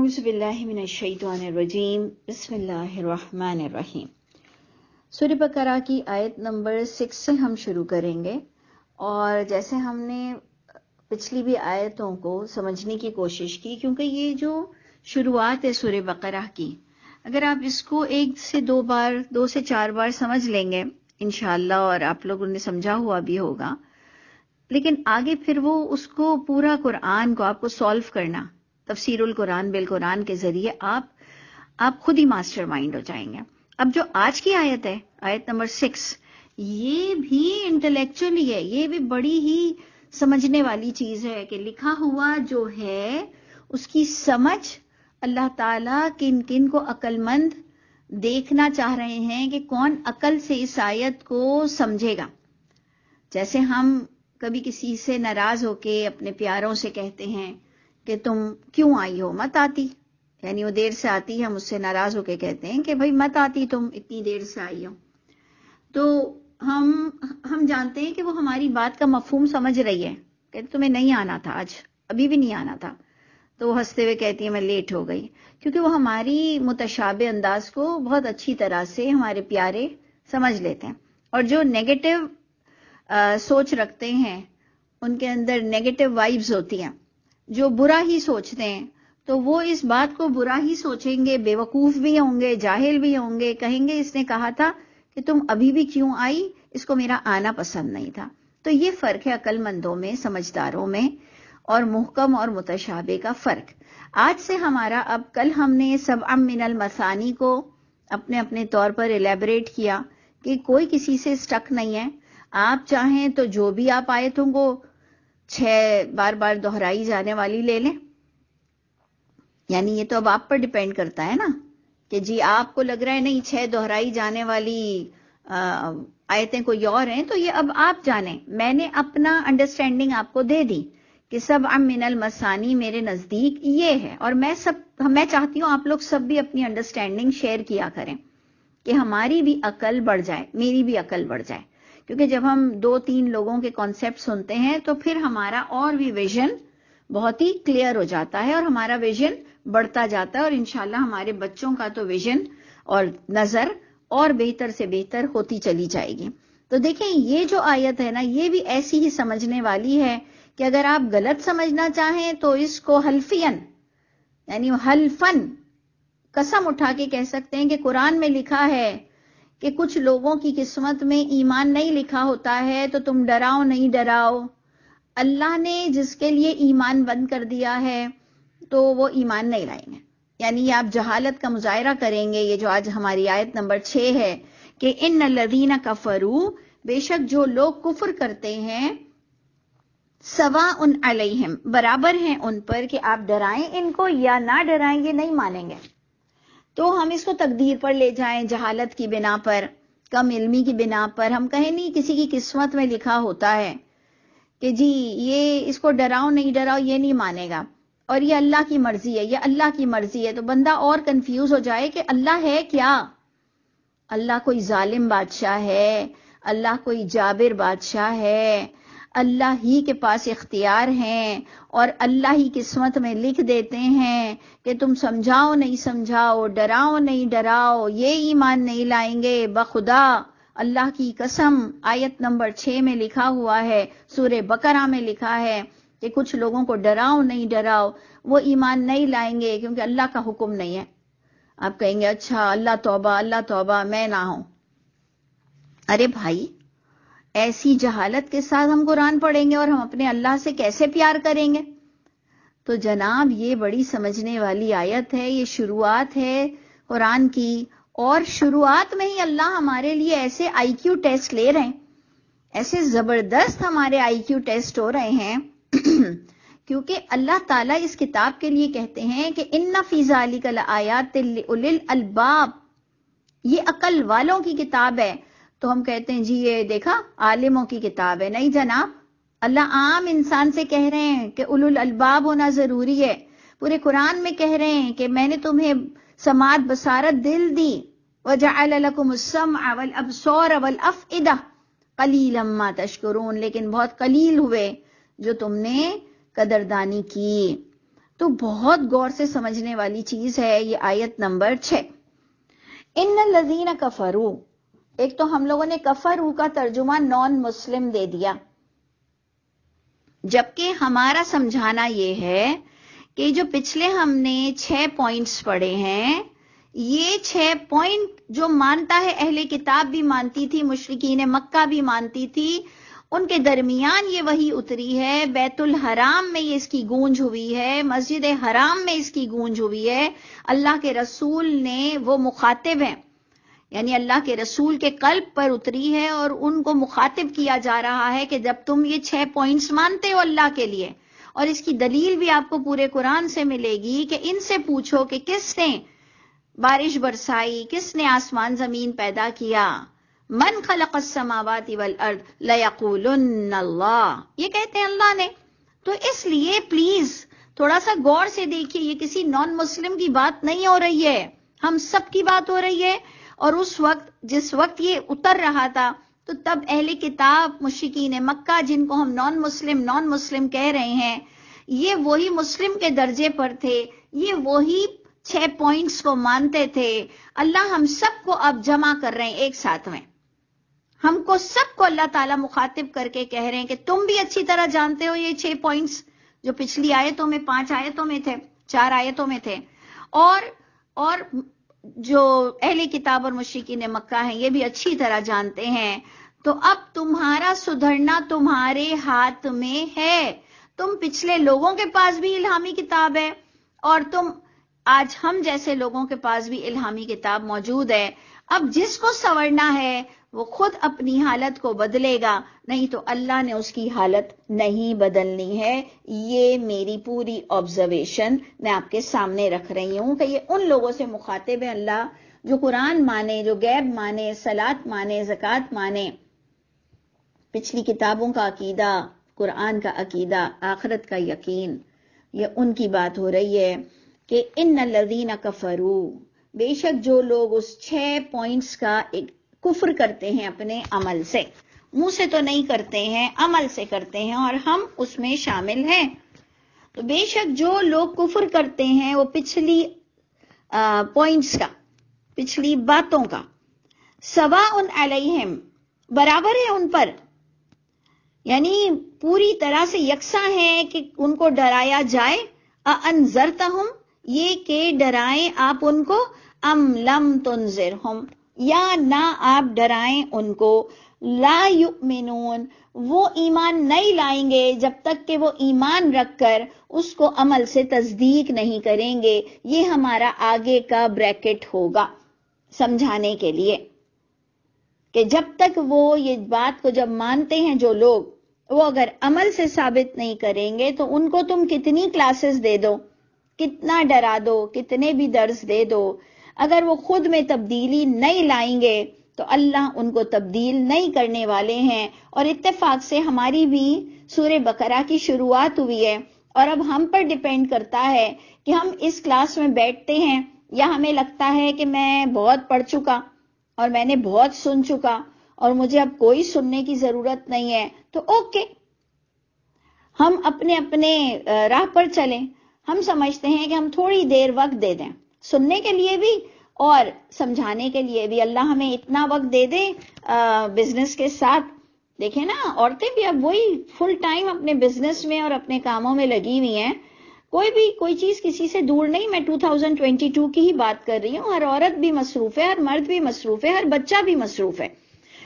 اعوذ باللہ من الشیطان الرجیم بسم اللہ الرحمن الرحیم۔ سورہ بقرہ کی آیت نمبر 6 سے ہم شروع کریں گے، اور جیسے ہم نے پچھلی بھی آیتوں کو سمجھنے کی کوشش کی، کیونکہ یہ جو شروعات ہے سورہ بقرہ کی، اگر آپ اس کو 1 سے 2 سے 4 بار سمجھ لیں گے انشاءاللہ، اور آپ لوگوں نے سمجھا ہوا بھی ہوگا، لیکن آگے پھر وہ اس کو پورا قرآن کو آپ کو سولو کرنا، تفسیر القرآن بالقرآن کے ذریعے آپ خود ہی ماسٹر مائنڈ ہو جائیں گے۔ اب جو آج کی آیت ہے، آیت نمبر 6، یہ بھی انٹلیکچولی ہے، یہ بھی بڑی ہی سمجھنے والی چیز ہے کہ لکھا ہوا جو ہے اس کی سمجھ اللہ تعالیٰ کن کن کو عقل مند دیکھنا چاہ رہے ہیں کہ کون عقل سے اس آیت کو سمجھے گا۔ جیسے ہم کبھی کسی سے ناراض ہو کے اپنے پیاروں سے کہتے ہیں کہ تم کیوں آئی ہو، مت آتی، یعنی وہ دیر سے آتی ہے، ہم اس سے ناراض ہو کے کہتے ہیں کہ بھئی مت آتی، تم اتنی دیر سے آئی ہو، تو ہم جانتے ہیں کہ وہ ہماری بات کا مفہوم سمجھ رہی ہے کہ تمہیں نہیں آنا تھا، آج ابھی بھی نہیں آنا تھا، تو وہ ہنستے ہوئے کہتی ہے میں لیٹ ہو گئی، کیونکہ وہ ہماری متشابہ انداز کو بہت اچھی طرح سے ہمارے پیارے سمجھ لیتے ہیں۔ اور جو نیگیٹو سوچ رکھتے ہیں ان کے اندر نیگیٹو وائبز ہوتی ہیں، جو برا ہی سوچتے ہیں تو وہ اس بات کو برا ہی سوچیں گے، بے وقوف بھی ہوں گے، جاہل بھی ہوں گے، کہیں گے اس نے کہا تھا کہ تم ابھی بھی کیوں آئی، اس کو میرا آنا پسند نہیں تھا۔ تو یہ فرق ہے عقل مندوں میں، سمجھداروں میں، اور محکم اور متشابہ کا فرق۔ آج سے ہمارا، اب کل ہم نے سبع من المثانی کو اپنے اپنے طور پر الیبریٹ کیا کہ کوئی کسی سے سٹک نہیں ہے، آپ چاہیں تو جو بھی آپ آیتوں کو 6 بار دہرائی جانے والی لے لیں، یعنی یہ تو اب آپ پر ڈیپینڈ کرتا ہے نا کہ جی آپ کو لگ رہا ہے نہیں 6 دہرائی جانے والی آیتیں کوئی اور ہیں، تو یہ اب آپ جانیں، میں نے اپنا انڈرسٹینڈنگ آپ کو دے دی کہ سبع من المثانی میرے نزدیک یہ ہے، اور میں چاہتی ہوں آپ لوگ سب بھی اپنی انڈرسٹینڈنگ شیئر کیا کریں کہ ہماری بھی عقل بڑھ جائے، میری بھی عقل بڑھ جائے، کیونکہ جب ہم 2-3 لوگوں کے کانسیپٹ سنتے ہیں تو پھر ہمارا اور بھی ویژن بہت ہی کلیئر ہو جاتا ہے، اور ہمارا ویژن بڑھتا جاتا ہے، اور انشاءاللہ ہمارے بچوں کا تو ویژن اور نظر اور بہتر سے بہتر ہوتی چلی جائے گی۔ تو دیکھیں یہ جو آیت ہے نا، یہ بھی ایسی ہی سمجھنے والی ہے کہ اگر آپ غلط سمجھنا چاہیں تو اس کو حلفین، یعنی حلفن، قسم اٹھا کے کہہ سکتے ہیں کہ قرآن میں لکھا ہے کہ کچھ لوگوں کی قسمت میں ایمان نہیں لکھا ہوتا ہے، تو تم ڈراؤ نہیں ڈراؤ، اللہ نے جس کے لیے ایمان بند کر دیا ہے تو وہ ایمان نہیں لائیں گے۔ یعنی آپ جہالت کا مظاہرہ کریں گے، یہ جو آج ہماری آیت نمبر 6 ہے کہ ان الذین کفروا، بے شک جو لوگ کفر کرتے ہیں، سواء علیہم، برابر ہیں ان پر کہ آپ ڈرائیں ان کو یا نہ ڈرائیں، یہ نہیں مانیں گے۔ تو ہم اس کو تقدیر پر لے جائیں، جہالت کی بنا پر، کم علمی کی بنا پر، ہم کہیں نہیں کسی کی قسمت میں لکھا ہوتا ہے کہ جی یہ اس کو ڈراؤ نہیں ڈراؤ، یہ نہیں مانے گا، اور یہ اللہ کی مرضی ہے، یہ اللہ کی مرضی ہے، تو بندہ اور کنفیوز ہو جائے کہ اللہ ہے کیا؟ اللہ کوئی ظالم بادشاہ ہے؟ اللہ کوئی جابر بادشاہ ہے؟ اللہ ہی کے پاس اختیار ہیں، اور اللہ ہی قسمت میں لکھ دیتے ہیں کہ تم سمجھاؤ نہیں سمجھاؤ، ڈراؤ نہیں ڈراؤ، یہ ایمان نہیں لائیں گے۔ بخدا اللہ کی قسم، آیت نمبر 6 میں لکھا ہوا ہے، سورہ بقرہ میں لکھا ہے کہ کچھ لوگوں کو ڈراؤ نہیں ڈراؤ، وہ ایمان نہیں لائیں گے کیونکہ اللہ کا حکم نہیں ہے۔ آپ کہیں گے اچھا اللہ توبہ میں نہ ہوں۔ ارے بھائی، ایسی جہالت کے ساتھ ہم قرآن پڑھیں گے اور ہم اپنے اللہ سے کیسے پیار کریں گے؟ تو جناب یہ بڑی سمجھنے والی آیت ہے، یہ شروعات ہے قرآن کی، اور شروعات میں ہی اللہ ہمارے لیے ایسے آئی کیو ٹیسٹ لے رہے ہیں، ایسے زبردست ہمارے آئی کیو ٹیسٹ ہو رہے ہیں کیونکہ اللہ تعالیٰ اس کتاب کے لیے کہتے ہیں کہ ان فی ذالک لآیات لأولی الالباب، یہ عقل والوں کی کتاب ہے۔ تو ہم کہتے ہیں جی یہ دیکھا عالموں کی کتاب ہے، نہیں جناب، اللہ عام انسان سے کہہ رہے ہیں کہ اولو الالباب ہونا ضروری ہے۔ پورے قرآن میں کہہ رہے ہیں کہ میں نے تمہیں سماعت بصارت دل دی، وجعل لکم السمع والابصار والافئدہ قلیلا ما تشکرون، لیکن بہت قلیل ہوئے جو تم نے قدردانی کی۔ تو بہت غور سے سمجھنے والی چیز ہے یہ آیت نمبر 6. ان الذین کفروا، ایک تو ہم لوگوں نے کفروا کا ترجمہ نان مسلم دے دیا، جبکہ ہمارا سمجھانا یہ ہے کہ جو پچھلے ہم نے 6 پوائنٹس پڑھے ہیں، یہ 6 پوائنٹ جو مانتا ہے اہل کتاب بھی مانتی تھی، مشرکین مکہ بھی مانتی تھی، ان کے درمیان یہ وحی اتری ہے، بیت الحرام میں یہ اس کی گونج ہوئی ہے، مسجد حرام میں اس کی گونج ہوئی ہے، اللہ کے رسول نے وہ مخاطب ہیں، یعنی اللہ کے رسول کے قلب پر اتری ہے اور ان کو مخاطب کیا جا رہا ہے کہ جب تم یہ 6 پوائنٹس مانتے ہو اللہ کے لیے، اور اس کی دلیل بھی آپ کو پورے قرآن سے ملے گی کہ ان سے پوچھو کہ کس نے بارش برسائی، کس نے آسمان زمین پیدا کیا، من خلق السماوات والارض لیقولن اللہ، یہ کہتے ہیں اللہ نے. تو اس لیے پلیز تھوڑا سا غور سے دیکھیے، یہ کسی نان مسلم کی بات نہیں ہو رہی ہے، ہم سب کی بات ہو رہی ہے. اور اس وقت جس وقت یہ اتر رہا تھا تو تب اہل کتاب مشرکین مکہ، جن کو ہم نان مسلم کہہ رہے ہیں، یہ وہی مسلم کے درجے پر تھے، یہ وہی 6 پوائنٹس کو مانتے تھے. اللہ ہم سب کو اب جمع کر رہے ہیں ایک ساتھ میں، ہم کو سب کو اللہ تعالیٰ مخاطب کر کے کہہ رہے ہیں کہ تم بھی اچھی طرح جانتے ہو یہ 6 پوائنٹس جو پچھلی آیتوں میں 5 آیتوں میں تھے، 4 آیتوں میں تھے، اور جو اہل کتاب اور مشرکین مکہ ہیں یہ بھی اچھی طرح جانتے ہیں. تو اب تمہارا سدھرنا تمہارے ہاتھ میں ہے. تم پچھلے لوگوں کے پاس بھی الہامی کتاب ہے، اور تم آج ہم جیسے لوگوں کے پاس بھی الہامی کتاب موجود ہے. اب جس کو سنورنا ہے وہ خود اپنی حالت کو بدلے گا، نہیں تو اللہ نے اس کی حالت نہیں بدلنی ہے. یہ میری پوری آبزرویشن میں آپ کے سامنے رکھ رہی ہوں کہ یہ ان لوگوں سے مخاطب ہے اللہ جو قرآن مانے، جو غیب مانے، صلاۃ مانے، زکوٰۃ مانے، پچھلی کتابوں کا عقیدہ، قرآن کا عقیدہ، آخرت کا یقین. یہ ان کی بات ہو رہی ہے کہ ان الذین کفروا، بے شک جو لوگ اس 6 پوائنٹس کا ایک کفر کرتے ہیں اپنے عمل سے، منہ سے تو نہیں کرتے ہیں، عمل سے کرتے ہیں، اور ہم اس میں شامل ہیں. تو بے شک جو لوگ کفر کرتے ہیں وہ پچھلی پوائنٹس کا، پچھلی باتوں کا، سواء علیہم، برابر ہے ان پر، یعنی پوری طرح سے یکساں ہے کہ ان کو ڈرایا جائے، انذرتہم، یہ کہ ڈرائیں آپ ان کو، ام لم تنذرہم، یا نہ آپ ڈرائیں ان کو، لا یؤمنون، وہ ایمان نہیں لائیں گے جب تک کہ وہ ایمان رکھ کر اس کو عمل سے تصدیق نہیں کریں گے. یہ ہمارا آگے کا بریکٹ ہوگا سمجھانے کے لیے کہ جب تک وہ یہ بات کو جب مانتے ہیں جو لوگ، وہ اگر عمل سے ثابت نہیں کریں گے تو ان کو تم کتنی کلاسز دے دو، کتنا ڈرا دو، کتنے بھی درس دے دو، اگر وہ خود میں تبدیلی نہیں لائیں گے تو اللہ ان کو تبدیل نہیں کرنے والے ہیں. اور اتفاق سے ہماری بھی سورہ بقرہ کی شروعات ہوئی ہے، اور اب ہم پر ڈیپینڈ کرتا ہے کہ ہم اس کلاس میں بیٹھتے ہیں یا ہمیں لگتا ہے کہ میں بہت پڑھ چکا اور میں نے بہت سن چکا اور مجھے اب کوئی سننے کی ضرورت نہیں ہے، تو اوکے، ہم اپنے اپنے راہ پر چلیں. ہم سمجھتے ہیں کہ ہم تھوڑی دیر وقت دے دیں سننے کے لیے بھی اور سمجھانے کے لیے بھی. اللہ ہمیں اتنا وقت دے دے بزنس کے ساتھ. دیکھیں نا، عورتیں بھی اب وہی فل ٹائم اپنے بزنس میں اور اپنے کاموں میں لگی ہوئی ہیں. کوئی چیز کسی سے دور نہیں. میں 2022 کی ہی بات کر رہی ہوں. ہر عورت بھی مصروف ہے، ہر مرد بھی مصروف ہے، ہر بچہ بھی مصروف ہے،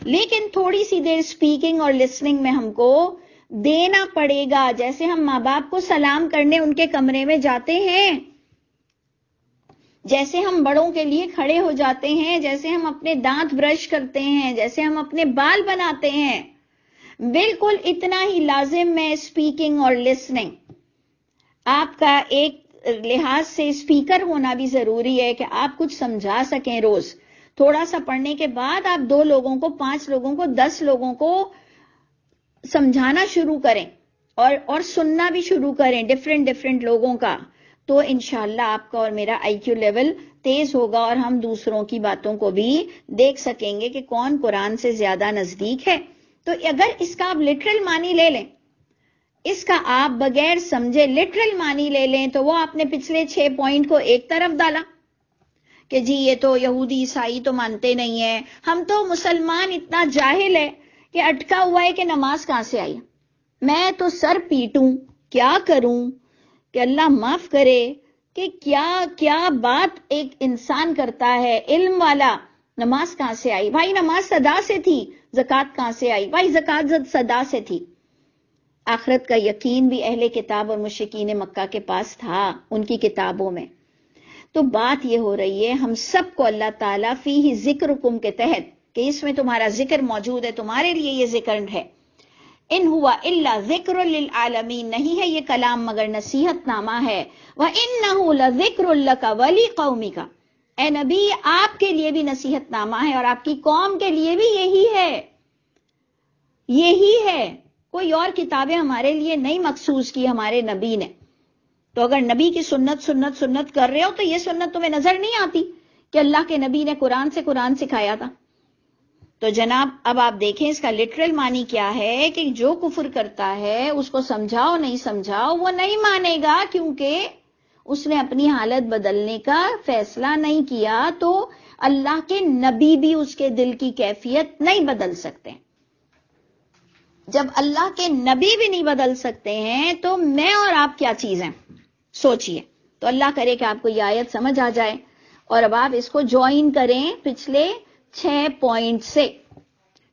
لیکن تھوڑی سی دیر اسپیکنگ اور لسننگ میں ہم کو دینا پڑے گا. جیسے ہم ماں باپ کو سلام کرنے ان کے کمرے میں جاتے ہیں، جیسے ہم بڑوں کے لیے کھڑے ہو جاتے ہیں، جیسے ہم اپنے دانت برش کرتے ہیں، جیسے ہم اپنے بال بناتے ہیں، بالکل اتنا ہی لازم ہے اسپیکنگ اور لسننگ. آپ کا ایک لحاظ سے اسپیکر ہونا بھی ضروری ہے کہ آپ کچھ سمجھا سکیں. روز تھوڑا سا پڑھنے کے بعد آپ 2 لوگوں کو، 5 لوگوں کو، 10 لوگوں کو سمجھانا شروع کریں اور سننا بھی شروع کریں ڈفرینٹ لوگوں کا. تو انشاءاللہ آپ کا اور میرا IQ لیول تیز ہوگا اور ہم دوسروں کی باتوں کو بھی دیکھ سکیں گے کہ کون قرآن سے زیادہ نزدیک ہے. تو اگر اس کا آپ لٹرل معنی لے لیں، اس کا آپ بغیر سمجھے لٹرل معنی لے لیں تو وہ آپ نے پچھلے 6 پوائنٹ کو ایک طرف ڈالا کہ جی یہ تو یہودی عیسائی تو مانتے نہیں ہیں، ہم تو مسلمان اتنا جاہل ہے کہ اٹکا ہوا ہے کہ نماز کہاں سے آئی، میں تو سر پیٹوں، کیا کروں کہ اللہ معاف کرے کہ کیا کیا بات ایک انسان کرتا ہے علم والا. نماز کہاں سے آئی بھائی؟ نماز صدا سے تھی. زکوٰۃ کہاں سے آئی بھائی؟ زکوٰۃ صدا سے تھی. آخرت کا یقین بھی اہل کتاب اور مشرکین مکہ کے پاس تھا ان کی کتابوں میں. تو بات یہ ہو رہی ہے ہم سب کو اللہ تعالیٰ فیہ ذکرکم کے تحت کہ اس میں تمہارا ذکر موجود ہے، تمہارے لیے یہ ذکر ہے. ان ہوا الا ذکر للعالمین، نہیں ہے یہ کلام مگر نصیحت نامہ ہے. وَإِنَّهُ لَذِكْرٌ لَكَ وَلِقَوْمِكَ، اے نبی آپ کے لیے بھی نصیحت نامہ ہے اور آپ کی قوم کے لیے بھی یہی ہے. یہی ہے، کوئی اور کتابیں ہمارے لیے نہیں مخصوص کی ہمارے نبی نے. تو اگر نبی کی سنت کر رہے ہو تو یہ سنت تمہیں نظر نہیں آتی کہ اللہ کے نبی نے قرآن سے قرآن سکھایا تھا. تو جناب اب آپ دیکھیں اس کا لٹرل معنی کیا ہے کہ جو کفر کرتا ہے اس کو سمجھاؤ نہیں سمجھاؤ وہ نہیں مانے گا، کیونکہ اس نے اپنی حالت بدلنے کا فیصلہ نہیں کیا. تو اللہ کے نبی بھی اس کے دل کی کیفیت نہیں بدل سکتے. جب اللہ کے نبی بھی نہیں بدل سکتے ہیں تو میں اور آپ کیا چیز ہیں سوچئے. تو اللہ کرے کہ آپ کو یہ آیت سمجھ آ جائے اور اب آپ اس کو جوائن کریں پچھلے 6 پوائنٹ سے.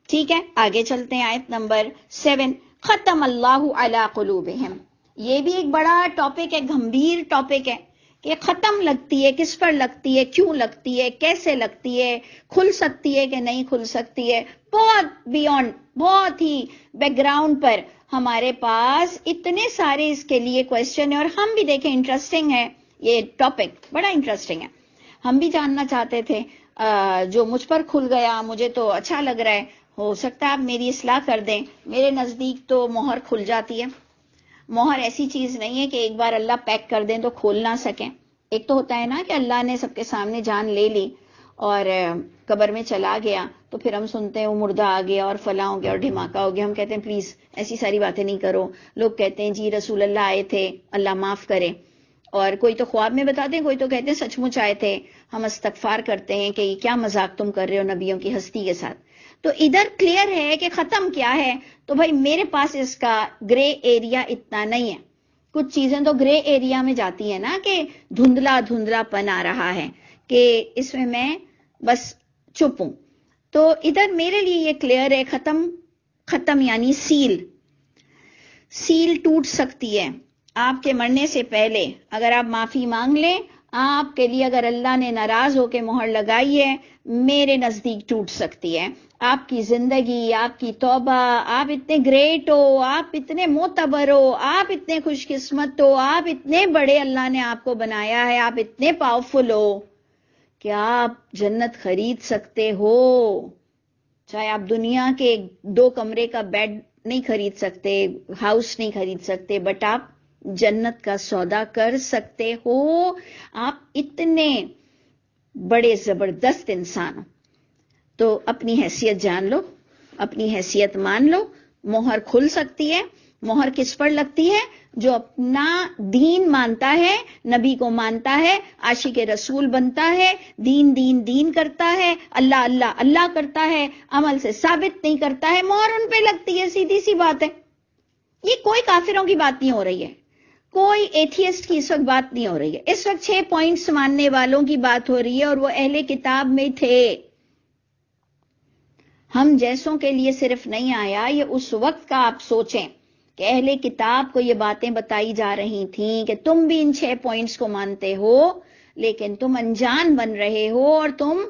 ٹھیک ہے، آگے چلتے ہیں. آیت نمبر 7، ختم اللہ علی قلوبہم. یہ بھی ایک بڑا ٹاپک ہے، گھمبیر ٹاپک ہے کہ ختم لگتی ہے، کس پر لگتی ہے، کیوں لگتی ہے، کیسے لگتی ہے، کھل سکتی ہے کہ نہیں کھل سکتی ہے. بہت بیونڈ، بہت ہی بیک گراؤنڈ پر ہمارے پاس اتنے سارے اس کے لیے کوشچن ہیں. اور ہم بھی دیکھیں انٹرسٹنگ ہے یہ ٹاپک، بڑا انٹرسٹنگ ہے. ہم بھی جاننا چاہتے تھے، جو مجھ پر کھل گیا مجھے تو اچھا لگ رہا ہے. ہو سکتا ہے آپ میری اصلاح کر دیں. میرے نزدیک تو مہر کھل جاتی ہے. مہر ایسی چیز نہیں ہے کہ ایک بار اللہ پیک کر دیں تو کھول نہ سکیں. ایک تو ہوتا ہے نا کہ اللہ نے سب کے سامنے جان لے لی اور قبر میں چلا گیا تو پھر ہم سنتے ہیں وہ مردہ آ گیا اور فلاں ہو گیا اور دھماکہ ہو گیا. ہم کہتے ہیں پلیز ایسی ساری باتیں نہیں کرو. لوگ کہتے ہیں جی رسول اللہ آئے تھے اللہ معاف کرے، اور کوئی تو خواب میں بتاتے ہیں، کوئی تو کہتے ہیں سچ مچ آئے تھے. ہم استغفار کرتے ہیں کہ یہ کیا مذاق تم کر رہے ہو نبیوں کی ہستی کے ساتھ. تو ادھر کلیئر ہے کہ ختم کیا ہے. تو بھائی میرے پاس اس کا گرے ایریا اتنا نہیں ہے. کچھ چیزیں تو گرے ایریا میں جاتی ہیں نا کہ دھندلا پن آ رہا ہے کہ اس میں بس چپ ہوں. تو ادھر میرے لیے یہ کلیئر ہے. ختم یعنی سیل ٹوٹ سکتی ہے آپ کے مرنے سے پہلے. اگر آپ معافی مانگ لیں، آپ کے لیے اگر اللہ نے ناراض ہو کے مہر لگائی ہے، میرے نزدیک ٹوٹ سکتی ہے. آپ کی زندگی، آپ کی توبہ، آپ اتنے گریٹ ہو، آپ اتنے معتبر ہو، آپ اتنے خوش قسمت ہو، آپ اتنے بڑے اللہ نے آپ کو بنایا ہے، آپ اتنے پاورفل ہو کہ آپ جنت خرید سکتے ہو. چاہے آپ دنیا کے 2 کمرے کا بیڈ نہیں خرید سکتے، ہاؤس نہیں خرید سکتے، بٹ آپ جنت کا سودا کر سکتے ہو. آپ اتنے بڑے زبردست انسان ہو. تو اپنی حیثیت جان لو، اپنی حیثیت مان لو. مہر کھل سکتی ہے. مہر کس پر لگتی ہے؟ جو اپنا دین مانتا ہے، نبی کو مانتا ہے، عاشق رسول بنتا ہے، دین کرتا ہے، اللہ کرتا ہے، عمل سے ثابت نہیں کرتا ہے، مہر ان پہ لگتی ہے. سیدھی سی بات ہے. یہ کوئی کافروں کی بات نہیں ہو رہی ہے، کوئی ایتھیسٹ کی اس وقت بات نہیں ہو رہی ہے. اس وقت 6 پوائنٹس ماننے والوں کی بات ہو رہی ہے اور وہ اہل کتاب میں تھے. ہم جیسوں کے لیے صرف نہیں آیا. یہ اس وقت کا آپ سوچیں کہ اہل کتاب کو یہ باتیں بتائی جا رہی تھیں کہ تم بھی ان 6 پوائنٹس کو مانتے ہو لیکن تم انجان بن رہے ہو اور تم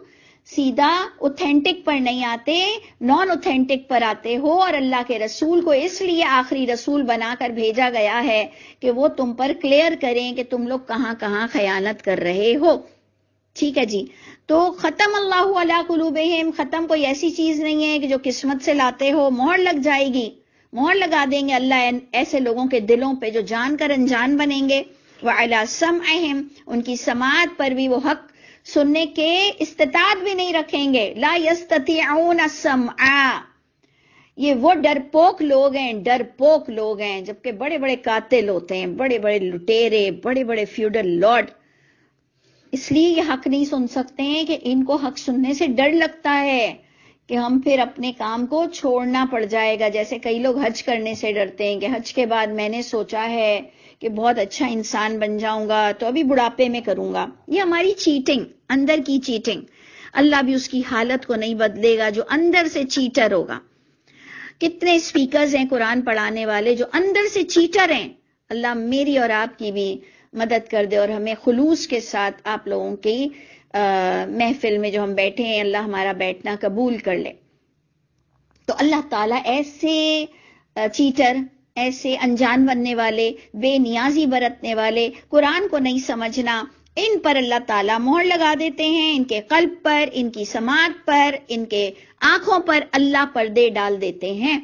سیدھا اوتھینٹک پر نہیں آتے، نان اوتھینٹک پر آتے ہو. اور اللہ کے رسول کو اس لیے آخری رسول بنا کر بھیجا گیا ہے کہ وہ تم پر کلیئر کریں کہ تم لوگ کہاں کہاں خیانت کر رہے ہو. ٹھیک ہے جی. تو ختم اللہ علی قلوبہم، ختم کوئی ایسی چیز نہیں ہے کہ جو قسمت سے لاتے ہو مہر لگ جائے گی. مہر لگا دیں گے اللہ ایسے لوگوں کے دلوں پہ جو جان کر انجان بنیں گے. وعلی سمعہم، ان کی سماعت پر بھی وہ حق سننے کے استطاعت بھی نہیں رکھیں گے. لا یستطیعون السمع، یہ وہ ڈرپوک لوگ ہیں جبکہ بڑے بڑے قاتل ہوتے ہیں، بڑے بڑے لٹیرے، بڑے بڑے فیوڈل لارڈ، اس لیے یہ حق نہیں سن سکتے ہیں کہ ان کو حق سننے سے ڈر لگتا ہے کہ ہم پھر اپنے کام کو چھوڑنا پڑ جائے گا. جیسے کئی لوگ حج کرنے سے ڈرتے ہیں کہ حج کے بعد میں نے سوچا ہے کہ بہت اچھا انسان بن جاؤں گا تو ابھی بڑھاپے میں کروں گا. یہ ہماری چیٹنگ، اندر کی چیٹنگ. اللہ بھی اس کی حالت کو نہیں بدلے گا جو اندر سے چیٹر ہوگا. کتنے اسپیکرز ہیں قرآن پڑھانے والے جو اندر سے چیٹر ہیں. اللہ میری اور آپ کی بھی مدد کر دے اور ہمیں خلوص کے ساتھ آپ لوگوں کی محفل میں جو ہم بیٹھے ہیں اللہ ہمارا بیٹھنا قبول کر لے. تو اللہ تعالیٰ ایسے چیٹر، ایسے انجان بننے والے، بے نیازی برتنے والے، قرآن کو نہیں سمجھنا، ان پر اللہ تعالیٰ مہر لگا دیتے ہیں. ان کے قلب پر، ان کی سماعت پر، ان کے آنکھوں پر اللہ پردے ڈال دیتے ہیں.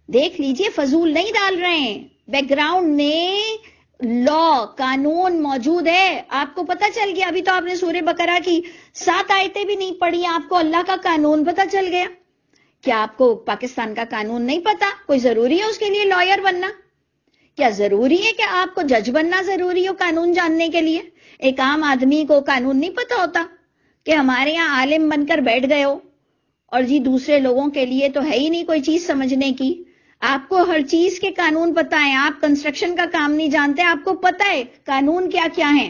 دیکھ لیجئے، فضول نہیں ڈال رہے ہیں. بیک گراؤنڈ میں لا، قانون موجود ہے. آپ کو پتہ چل گیا. ابھی تو آپ نے سورہ بقرہ کی 7 آیتیں بھی نہیں پڑھی، آپ کو اللہ کا قانون پتہ چل گیا. کیا آپ کو پاکستان کا قانون نہیں پتا؟ کوئی ضروری ہے اس کے لیے لائر بننا؟ کیا ضروری ہے کہ آپ کو جج بننا ضروری ہو قانون جاننے کے لیے؟ ایک عام آدمی کو قانون نہیں پتا ہوتا کہ ہمارے یہاں عالم بن کر بیٹھ گئے ہو اور جی دوسرے لوگوں کے لیے تو ہے ہی نہیں کوئی چیز سمجھنے کی. آپ کو ہر چیز کے قانون پتا ہے. آپ کنسٹرکشن کا کام نہیں جانتے، آپ کو پتا ہے قانون کیا کیا ہے.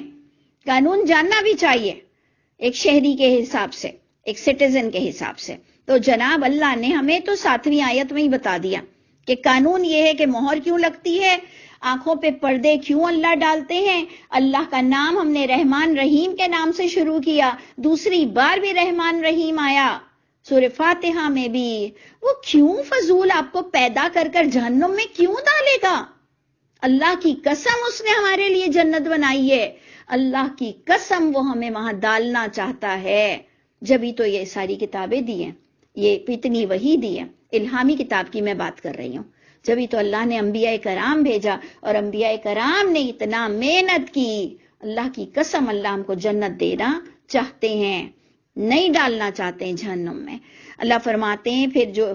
قانون جاننا بھی چاہیے ایک شہری کے حساب سے، ایک سٹیزن کے حساب سے. تو جناب اللہ نے ہمیں تو 7ویں آیت میں ہی بتا دیا کہ قانون یہ ہے کہ مہر کیوں لگتی ہے، آنکھوں پہ پردے کیوں اللہ ڈالتے ہیں. اللہ کا نام ہم نے رحمان رحیم کے نام سے شروع کیا، دوسری بار بھی رحمان رحیم آیا سورہ فاتحہ میں بھی. وہ کیوں فضول آپ کو پیدا کر کر جہنم میں کیوں ڈالے گا؟ اللہ کی قسم اس نے ہمارے لیے جنت بنائی ہے. اللہ کی قسم وہ ہمیں وہاں ڈالنا چاہتا ہے. جبھی تو یہ ساری کتابیں دی ہیں، یہ اتنی وحی دی ہے. الہامی کتاب کی میں بات کر رہی ہوں. جبھی تو اللہ نے انبیاء کرام بھیجا اور انبیاء کرام نے اتنا محنت کی. اللہ کی قسم اللہ ہم کو جنت دینا چاہتے ہیں، نہیں ڈالنا چاہتے ہیں جہنم میں. اللہ فرماتے ہیں پھر جو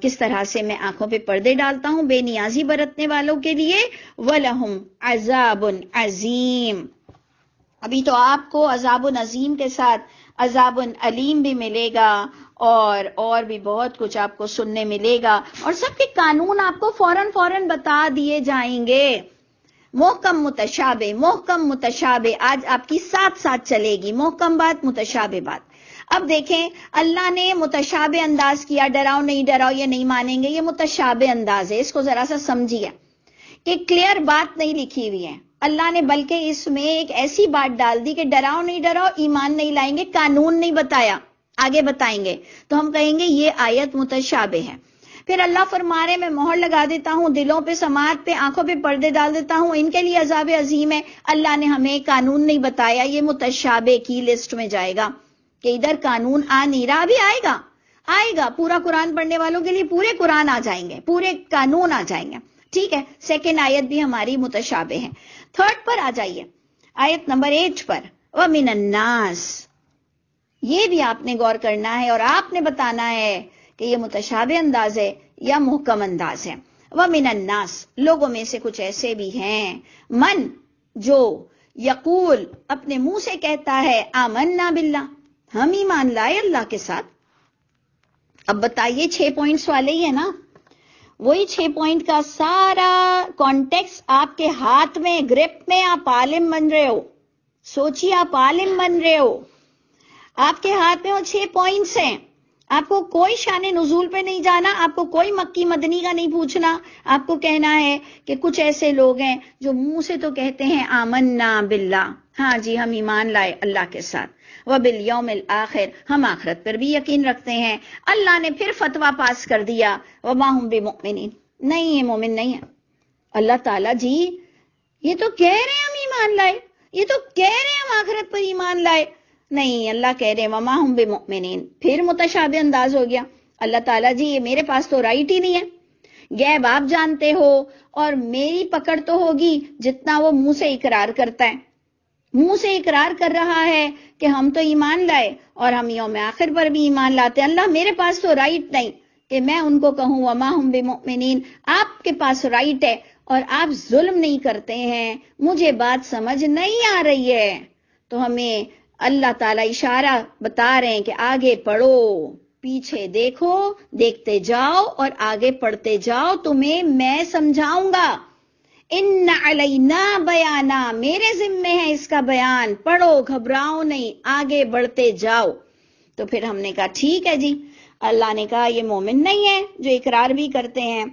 کس طرح سے میں آنکھوں پہ پردے ڈالتا ہوں بے نیازی برتنے والوں کے لیے. وَلَهُمْ عَذَابٌ عَظِيمٌ. ابھی تو آپ کو عذاب عظیم کے ساتھ عذاب علیم بھی ملے گا اور بھی بہت کچھ آپ کو سننے ملے گا. اور سب کے قانون آپ کو فوراً بتا دیے جائیں گے. محکم متشابہ، محکم متشابہ آج آپ کی ساتھ چلے گی. محکم بات، متشابہ بات. اب دیکھیں اللہ نے متشابہ انداز کیا. ڈراؤ نہیں ڈراؤ یہ نہیں مانیں گے، یہ متشابہ انداز ہے. اس کو ذرا سا سمجھیے کہ کلیئر بات نہیں لکھی ہوئی ہے. اللہ نے بلکہ اس میں ایک ایسی بات ڈال دی کہ ڈراؤ نہیں ڈراؤ، ایمان نہیں لائیں گے، قانون نہیں بتایا، آگے بتائیں گے تو ہم کہیں گے یہ آیت متشابہ ہے. پھر اللہ فرما رہے میں مہر لگا دیتا ہوں دلوں پہ، سماعت پہ، آنکھوں پہ پردے ڈال دیتا ہوں، ان کے لیے عذاب عظیم ہے. اللہ نے ہمیں قانون نہیں بتایا، یہ متشابہ کی لسٹ میں جائے گا کہ ادھر قانون آ نہیں رہا، بھی آئے گا. پورا قرآن پڑھنے والوں کے لیے پورے قرآن آ جائیں گے، پورے قانون آ جائیں گے. ٹھیک ہے، سیکنڈ آیت بھی ہماری متشابہ ہے. تھرڈ پر آ جائیے، آیت نمبر 8 پر. وَمِنَ النَّاسِ، یہ بھی آپ نے غور کرنا ہے اور آپ نے بتانا ہے کہ یہ متشابہ انداز ہے یا محکم انداز ہے. وَمِنَ النَّاسِ، لوگوں میں سے کچھ ایسے بھی ہیں، من جو یقول اپنے منہ سے کہتا ہے آمنا باللہ، ہم ایمان لائے اللہ کے ساتھ. اب بتائیے 6 پوائنٹس والے ہی ہے نا، وہی 6 پوائنٹ کا سارا کانٹیکس آپ کے ہاتھ میں، گرپ میں. آپ عالم بن رہے ہو، سوچیے آپ عالم بن رہے ہو، آپ کے ہاتھ میں وہ 6 پوائنٹس ہیں. آپ کو کوئی شان نزول پہ نہیں جانا، آپ کو کوئی مکی مدنی کا نہیں پوچھنا. آپ کو کہنا ہے کہ کچھ ایسے لوگ ہیں جو منہ سے تو کہتے ہیں آمنا باللہ، ہاں جی ہم ایمان لائے اللہ کے ساتھ، وبالیوم الآخر، ہم آخرت پر بھی یقین رکھتے ہیں. اللہ نے پھر فتویٰ پاس کر دیا وما ہم بمؤمنین، نہیں ہے مومن نہیں ہے. اللہ تعالیٰ جی یہ تو کہہ رہے ہیں ہم ایمان لائے، یہ تو کہہ رہے ہیں ہم آخرت پر ایمان لائے، نہیں اللہ کہہ رہے ہیں وما ہم بمؤمنین. پھر متشابہ انداز ہو گیا. اللہ تعالیٰ جی یہ میرے پاس تو رائٹ ہی نہیں ہے، غیب آپ جانتے ہو اور میری پکڑ تو ہوگی جتنا وہ منہ سے اقرار کرتا ہے. منہ سے اقرار کر رہا ہے کہ ہم تو ایمان لائے اور ہم یوم آخر پر بھی ایمان لاتے ہیں. اللہ میرے پاس تو رائٹ نہیں کہ میں ان کو کہوں وما ہم بمؤمنین، آپ کے پاس رائٹ ہے اور آپ ظلم نہیں کرتے ہیں، مجھے بات سمجھ نہیں آ رہی ہے؟ تو ہمیں اللہ تعالیٰ اشارہ بتا رہے ہیں کہ آگے پڑھو، پیچھے دیکھو، دیکھتے جاؤ اور آگے پڑھتے جاؤ، تمہیں میں سمجھاؤں گا۔ ان علینا بیانا، میرے ذمے ہے اس کا بیان، پڑھو، گھبراؤ نہیں، آگے بڑھتے جاؤ۔ تو پھر ہم نے کہا ٹھیک ہے جی۔ اللہ نے کہا یہ مومن نہیں ہے جو اقرار بھی کرتے ہیں۔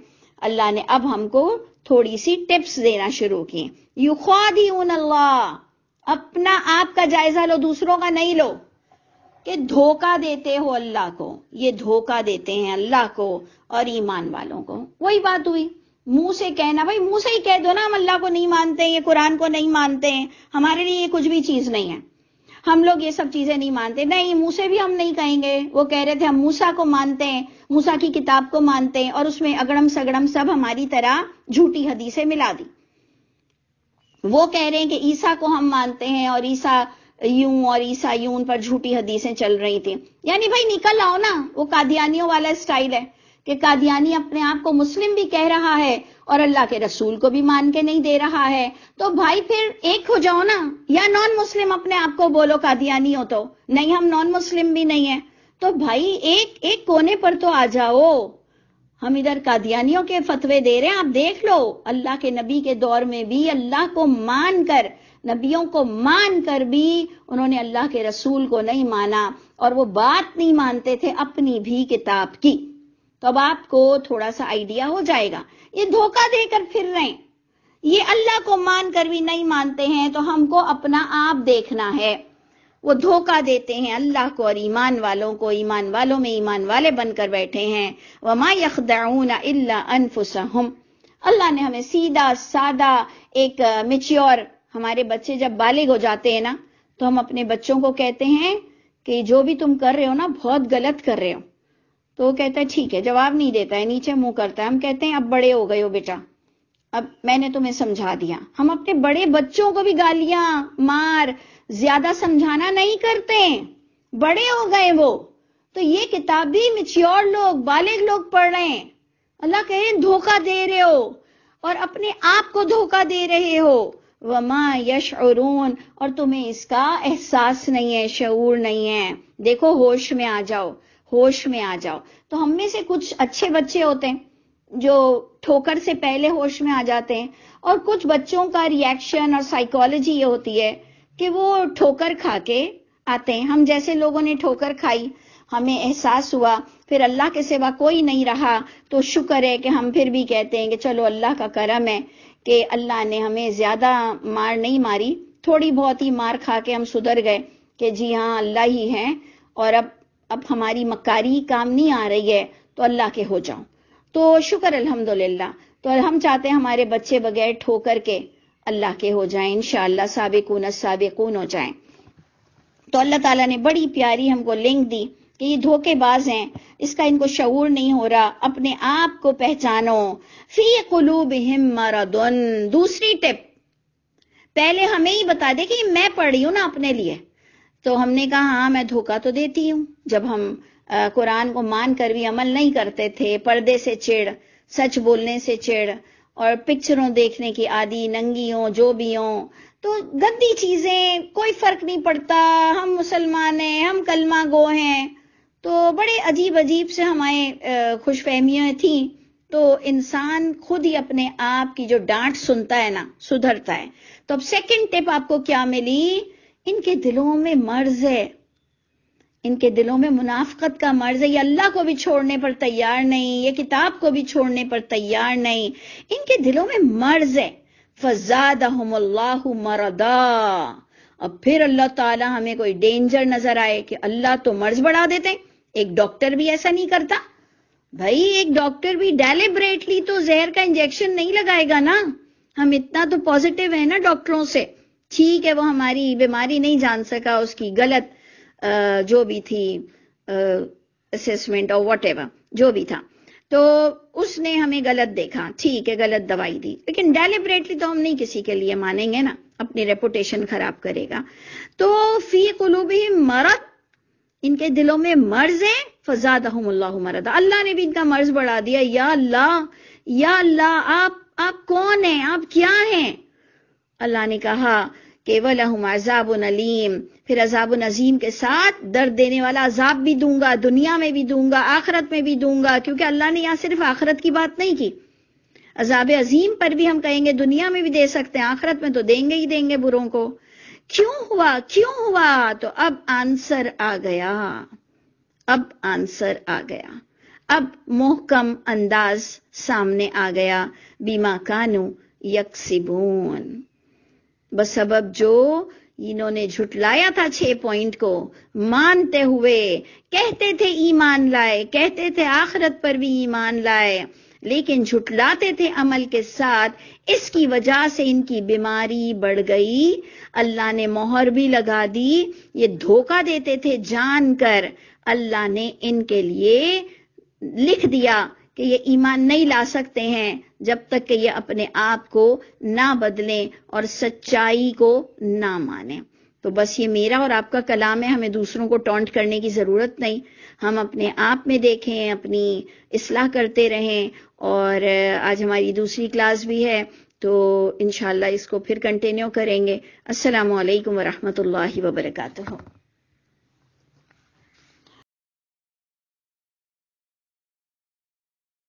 اللہ نے اب ہم کو تھوڑی سی ٹپس دینا شروع کی۔ یخادعون اللہ، اپنا آپ کا جائزہ لو، دوسروں کا نہیں لو، کہ دھوکہ دیتے ہو اللہ کو، یہ دھوکہ دیتے ہیں اللہ کو اور ایمان والوں کو۔ وہی بات ہوئی، منہ سے کہنا، بھائی منہ سے ہی کہہ دو نا ہم اللہ کو نہیں مانتے، یہ قرآن کو نہیں مانتے ہیں، ہمارے لیے یہ کچھ بھی چیز نہیں ہے، ہم لوگ یہ سب چیزیں نہیں مانتے۔ نہیں، منہ سے بھی ہم نہیں کہیں گے۔ وہ کہہ رہے تھے ہم موسیٰ کو مانتے ہیں، موسیٰ کی کتاب کو مانتے ہیں، اور اس میں اگڑم سگڑم سب ہماری طرح جھوٹی حدیثیں ملا دی۔ وہ کہہ رہے ہیں کہ عیسیٰ کو ہم مانتے ہیں اور عیسیٰ یوں اور عیسیٰ یوں پر جھوٹی حدیثیں چل رہی تھیں۔ یعنی بھائی نکل آؤ نا، وہ قادیانیوں والا سٹائل ہے کہ قادیانی اپنے آپ کو مسلم بھی کہہ رہا ہے اور اللہ کے رسول کو بھی مان کے نہیں دے رہا ہے، تو بھائی پھر ایک ہو جاؤ نا، یا نان مسلم اپنے آپ کو بولو قادیانی ہو تو، نہیں ہم نان مسلم بھی نہیں ہیں، تو بھائی ایک کونے پر تو آ جاؤ۔ ہم ادھر قادیانیوں کے فتوے دے رہے ہیں، آپ دیکھ لو اللہ کے نبی کے دور میں بھی اللہ کو مان کر، نبیوں کو مان کر بھی انہوں نے اللہ کے رسول کو نہیں مانا، اور وہ بات نہیں مانتے تھے اپنی بھی کتاب کی۔ تو اب آپ کو تھوڑا سا آئیڈیا ہو جائے گا، یہ دھوکہ دے کر پھر رہے ہیں، یہ اللہ کو مان کر بھی نہیں مانتے ہیں، تو ہم کو اپنا آپ دیکھنا ہے۔ وہ دھوکہ دیتے ہیں اللہ کو اور ایمان والوں کو، ایمان والوں میں ایمان والے بن کر بیٹھے ہیں۔ وَمَا يَخْدَعُونَ إِلَّا أَنفُسَهُمْ، اللہ نے ہمیں سیدھا سادہ ایک میچیور، ہمارے بچے جب بالغ ہو جاتے ہیں نا تو ہم اپنے بچوں کو کہتے ہیں کہ جو بھی تم کر رہے ہو نا بہت غلط کر رہے ہو، تو وہ کہتا ہے ٹھیک ہے، جواب نہیں دیتا ہے، نیچے منہ کرتا ہے۔ ہم کہتے ہیں اب بڑے ہو گئے ہو بیٹا، اب میں نے تمہیں سمجھا دیا۔ ہم اپنے بڑے بچوں کو بھی گالیاں مار زیادہ سمجھانا نہیں کرتے، بڑے ہو گئے وہ، تو یہ کتاب بھی میچیور لوگ، بالغ لوگ پڑھ رہے ہیں۔ اللہ کہے دھوکہ دے رہے ہو اور اپنے آپ کو دھوکہ دے رہے ہو۔ وما یشعرون، اور تمہیں اس کا احساس نہیں ہے، شعور نہیں ہے۔ دیکھو ہوش میں آ جاؤ، ہوش میں آ جاؤ۔ تو ہم میں سے کچھ اچھے بچے ہوتے ہیں جو ٹھوکر سے پہلے ہوش میں آ جاتے ہیں، اور کچھ بچوں کا ریئیکشن اور سائیکالوجی یہ ہوتی ہے کہ وہ ٹھوکر کھا کے آتے ہیں۔ ہم جیسے لوگوں نے ٹھوکر کھائی، ہمیں احساس ہوا، پھر اللہ کے سوا کوئی نہیں رہا، تو شکر ہے کہ ہم پھر بھی کہتے ہیں کہ چلو اللہ کا کرم ہے کہ اللہ نے ہمیں زیادہ مار نہیں ماری، تھوڑی بہت ہی مار کھا کے ہم سدھر گئے کہ جی ہاں اللہ ہی ہے، اور اب ہماری مکاری کام نہیں آ رہی ہے، تو اللہ کے ہو جاؤں، تو شکر الحمدللہ۔ تو ہم چاہتے ہیں ہمارے بچے بغیر ٹھوکر کے اللہ کے ہو جائیں، انشاءاللہ سابقون السابقون ہو جائیں۔ تو اللہ تعالیٰ نے بڑی پیاری ہم کو لنک دی کہ یہ دھوکے باز ہیں، اس کا ان کو شعور نہیں ہو رہا، اپنے آپ کو پہچانو۔ فی قلوبہم مرض، دوسری ٹپ پہلے ہمیں ہی بتا دے کہ میں پڑھ رہی ہوں نا اپنے لیے، تو ہم نے کہا ہاں میں دھوکہ تو دیتی ہوں، جب ہم قرآن کو مان کر بھی عمل نہیں کرتے تھے، پردے سے چڑ، سچ بولنے سے چڑ، اور پکچروں دیکھنے کی عادی، ننگی ہوں جو بھی ہوں، تو گندی چیزیں، کوئی فرق نہیں پڑتا، ہم مسلمان ہیں، ہم کلمہ گو ہیں، تو بڑے عجیب عجیب سے ہمارے خوش فہمیاں تھیں۔ تو انسان خود ہی اپنے آپ کی جو ڈانٹ سنتا ہے نا سدھرتا ہے۔ تو اب سیکنڈ ٹپ آپ کو کیا ملی؟ ان کے دلوں میں مرض ہے، ان کے دلوں میں منافقت کا مرض ہے، یہ اللہ کو بھی چھوڑنے پر تیار نہیں، یہ کتاب کو بھی چھوڑنے پر تیار نہیں، ان کے دلوں میں مرض ہے۔ فزادہم اللہ مرضا، اب پھر اللہ تعالیٰ ہمیں کوئی ڈینجر نظر آئے کہ اللہ تو مرض بڑھا دیتے ہیں۔ ایک ڈاکٹر بھی ایسا نہیں کرتا بھائی، ایک ڈاکٹر بھی ڈیلیبریٹلی تو زہر کا انجیکشن نہیں لگائے گا نا۔ ہم اتنا تو پازیٹیو ہیں نا ڈاکٹروں سے، ٹھیک ہے وہ ہماری بیماری نہیں جان سکا، اس کی غلط جو بھی تھی اسیسمنٹ اور واٹ ایور جو بھی تھا، تو اس نے ہمیں غلط دیکھا، ٹھیک ہے غلط دوائی دی، لیکن ڈیلیبریٹلی تو ہم نہیں کسی کے لیے مانیں گے نا، اپنی ریپوٹیشن خراب کرے گا۔ تو فی قلوبہم مرض، ان کے دلوں میں مرض ہے، فزادہم اللہ مرضا، اللہ نے بھی ان کا مرض بڑھا دیا۔ یا اللہ آپ کون ہیں، آپ کیا ہیں؟ اللہ نے کہا کہ وَلَهُمْ عَذَابٌ أَلِيمٌ، پھر عذاب عظیم کے ساتھ درد دینے والا عذاب بھی دوں گا، دنیا میں بھی دوں گا، آخرت میں بھی دوں گا، کیونکہ اللہ نے یہاں صرف آخرت کی بات نہیں کی۔ عذاب عظیم پر بھی ہم کہیں گے دنیا میں بھی دے سکتے ہیں، آخرت میں تو دیں گے بروں کو۔ کیوں ہوا؟ تو اب آنسر آ گیا، اب محکم انداز سامنے آ گیا، بیما کانو یکسبون، بسبب جو انہوں نے جھٹلایا تھا 6 پوائنٹ کو مانتے ہوئے، کہتے تھے ایمان لائے، کہتے تھے آخرت پر بھی ایمان لائے، لیکن جھٹلاتے تھے عمل کے ساتھ، اس کی وجہ سے ان کی بیماری بڑھ گئی، اللہ نے مہر بھی لگا دی، یہ دھوکہ دیتے تھے جان کر، اللہ نے ان کے لیے لکھ دیا کہ یہ ایمان نہیں لا سکتے ہیں جب تک کہ یہ اپنے آپ کو نہ بدلیں اور سچائی کو نہ مانیں۔ تو بس یہ میرا اور آپ کا کلام ہے، ہمیں دوسروں کو ٹونٹ کرنے کی ضرورت نہیں، ہم اپنے آپ میں دیکھیں، اپنی اصلاح کرتے رہیں۔ اور آج ہماری دوسری کلاس بھی ہے تو انشاءاللہ اس کو پھر کنٹینیو کریں گے۔ السلام علیکم ورحمۃ اللہ وبرکاتہ۔